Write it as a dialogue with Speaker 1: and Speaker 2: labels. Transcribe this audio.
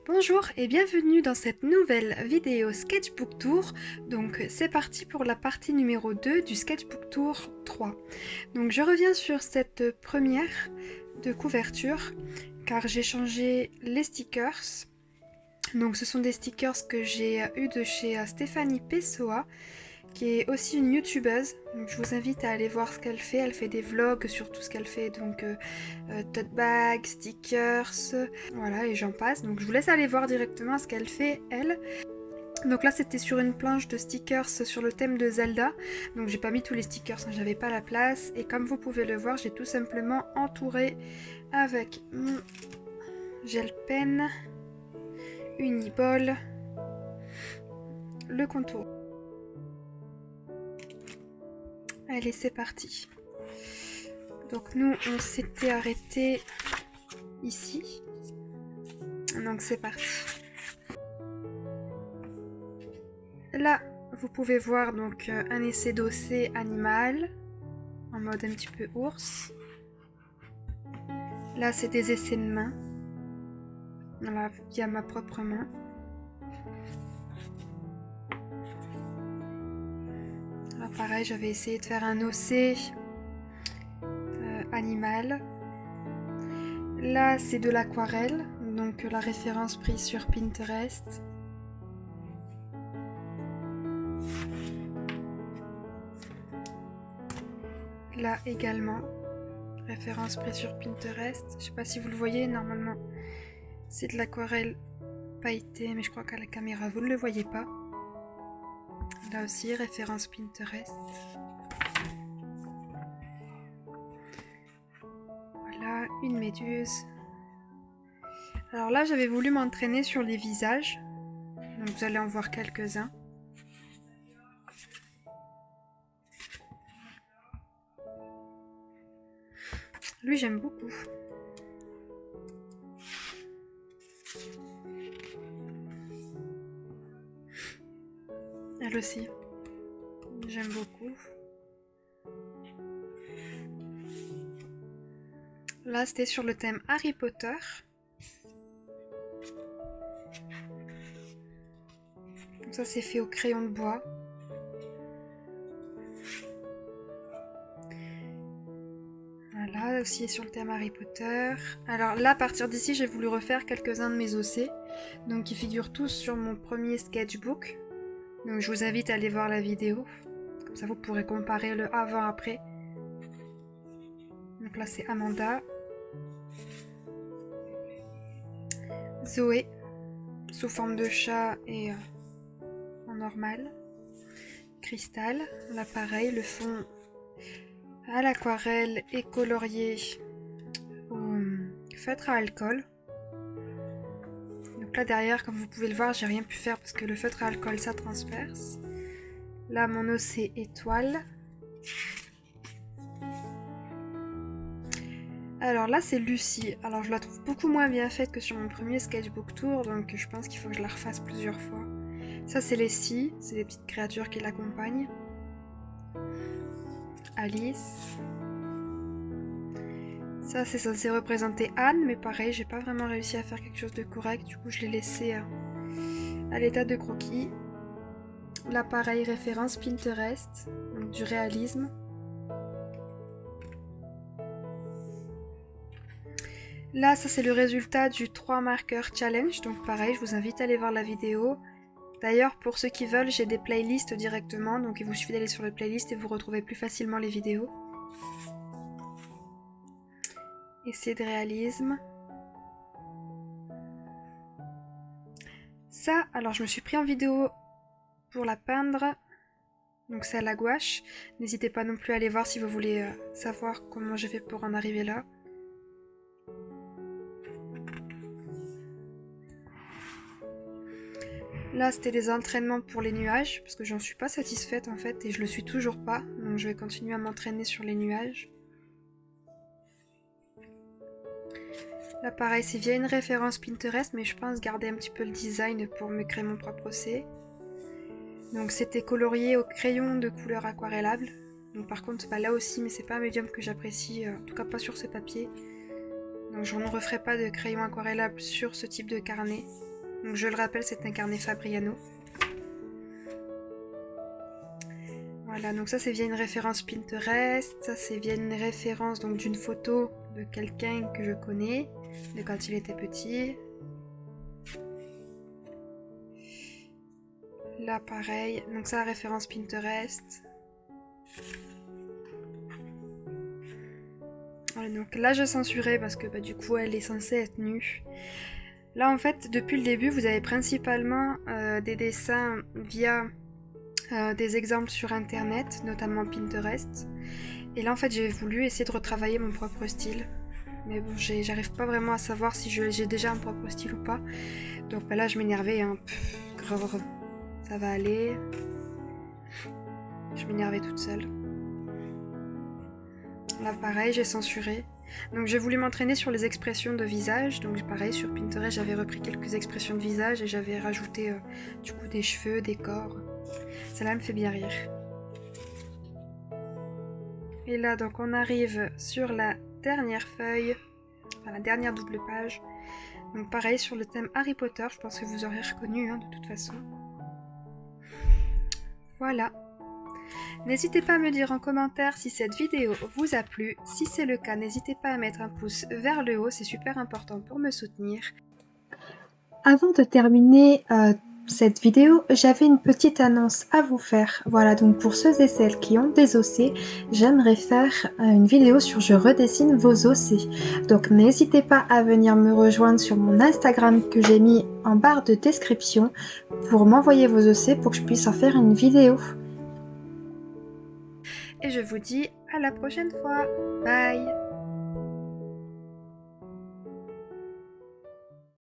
Speaker 1: Bonjour et bienvenue dans cette nouvelle vidéo Sketchbook Tour. Donc c'est parti pour la partie numéro 2 du Sketchbook Tour 3. Donc je reviens sur cette première de couverture car j'ai changé les stickers. Donc ce sont des stickers que j'ai eu de chez Stéphanie Pessoa, qui est aussi une youtubeuse. Donc je vous invite à aller voir ce qu'elle fait. Elle fait des vlogs sur tout ce qu'elle fait, donc tote bag, stickers, voilà, et j'en passe. Donc je vous laisse aller voir directement ce qu'elle fait, elle. Donc là c'était sur une planche de stickers sur le thème de Zelda. Donc j'ai pas mis tous les stickers, hein, j'avais pas la place. Et comme vous pouvez le voir, j'ai tout simplement entouré avec mon gel pen, Uniball, le contour. Allez, c'est parti. Donc nous, on s'était arrêté ici. Donc c'est parti. Là, vous pouvez voir donc un essai d'OC animal, en mode un petit peu ours. Là, c'est des essais de main. Voilà, via ma propre main. Là, pareil, j'avais essayé de faire un OC animal. Là, c'est de l'aquarelle, donc la référence prise sur Pinterest. Là également, référence prise sur Pinterest. Je sais pas si vous le voyez, normalement c'est de l'aquarelle pailletée, mais je crois qu'à la caméra vous ne le voyez pas. Là aussi, référence Pinterest. Voilà, une méduse. Alors là, j'avais voulu m'entraîner sur les visages. Donc vous allez en voir quelques-uns. Lui, j'aime beaucoup. Elle aussi. J'aime beaucoup. Là, c'était sur le thème Harry Potter. Donc ça, c'est fait au crayon de bois. Voilà, aussi sur le thème Harry Potter. Alors là, à partir d'ici, j'ai voulu refaire quelques-uns de mes OC. Donc, qui figurent tous sur mon premier sketchbook. Donc, je vous invite à aller voir la vidéo. Comme ça, vous pourrez comparer le avant-après. Donc là, c'est Amanda. Zoé, sous forme de chat et en normal. Cristal, là pareil, le fond à l'aquarelle et colorié au feutre à alcool. Donc là derrière, comme vous pouvez le voir, j'ai rien pu faire parce que le feutre à alcool ça transperce. Là mon OC étoile. Alors là c'est Lucie. Alors je la trouve beaucoup moins bien faite que sur mon premier sketchbook tour, donc je pense qu'il faut que je la refasse plusieurs fois. Ça c'est Lessie, c'est des petites créatures qui l'accompagnent. Alice. Ça c'est censé représenter Anne, mais pareil, j'ai pas vraiment réussi à faire quelque chose de correct, du coup je l'ai laissé à l'état de croquis. Là pareil, référence Pinterest, donc du réalisme. Là ça c'est le résultat du 3 marqueurs challenge, donc pareil, je vous invite à aller voir la vidéo. D'ailleurs, pour ceux qui veulent, j'ai des playlists directement, donc il vous suffit d'aller sur les playlists et vous retrouvez plus facilement les vidéos. Essai de réalisme. Ça, alors je me suis pris en vidéo pour la peindre, donc c'est à la gouache. N'hésitez pas non plus à aller voir si vous voulez savoir comment j'ai fait pour en arriver là. Là, c'était des entraînements pour les nuages, parce que j'en suis pas satisfaite en fait, et je le suis toujours pas, donc je vais continuer à m'entraîner sur les nuages. Là, pareil, c'est via une référence Pinterest, mais je pense garder un petit peu le design pour me créer mon propre OC. Donc, c'était colorié au crayon de couleur aquarellable. Donc, par contre, là aussi, mais c'est pas un médium que j'apprécie, en tout cas pas sur ce papier. Donc, je ne referai pas de crayon aquarellable sur ce type de carnet. Donc je le rappelle, c'est un carnet Fabriano. Voilà, donc ça c'est via une référence Pinterest, ça c'est via une référence donc d'une photo de quelqu'un que je connais, de quand il était petit. Là pareil, donc ça référence Pinterest. Voilà, donc là j'ai censuré parce que du coup elle est censée être nue. Là en fait depuis le début vous avez principalement des dessins via des exemples sur internet, notamment Pinterest. Et là en fait j'ai voulu essayer de retravailler mon propre style. Mais bon, j'arrive pas vraiment à savoir si j'ai déjà un propre style ou pas. Donc là je m'énervais, hein. Grave, ça va aller. Je m'énervais toute seule. Là pareil, j'ai censuré. Donc j'ai voulu m'entraîner sur les expressions de visage. Donc pareil, sur Pinterest j'avais repris quelques expressions de visage et j'avais rajouté du coup des cheveux, des corps. Celle-là me fait bien rire. Et là donc on arrive sur la dernière feuille, enfin la dernière double page. Donc pareil sur le thème Harry Potter, je pense que vous aurez reconnu hein, de toute façon. Voilà. N'hésitez pas à me dire en commentaire si cette vidéo vous a plu. Si c'est le cas, n'hésitez pas à mettre un pouce vers le haut, c'est super important pour me soutenir. Avant de terminer cette vidéo, j'avais une petite annonce à vous faire. Voilà, donc pour ceux et celles qui ont des ossets, j'aimerais faire une vidéo sur je redessine vos ossets. Donc n'hésitez pas à venir me rejoindre sur mon Instagram que j'ai mis en barre de description pour m'envoyer vos ossets pour que je puisse en faire une vidéo. Et je vous dis à la prochaine fois. Bye!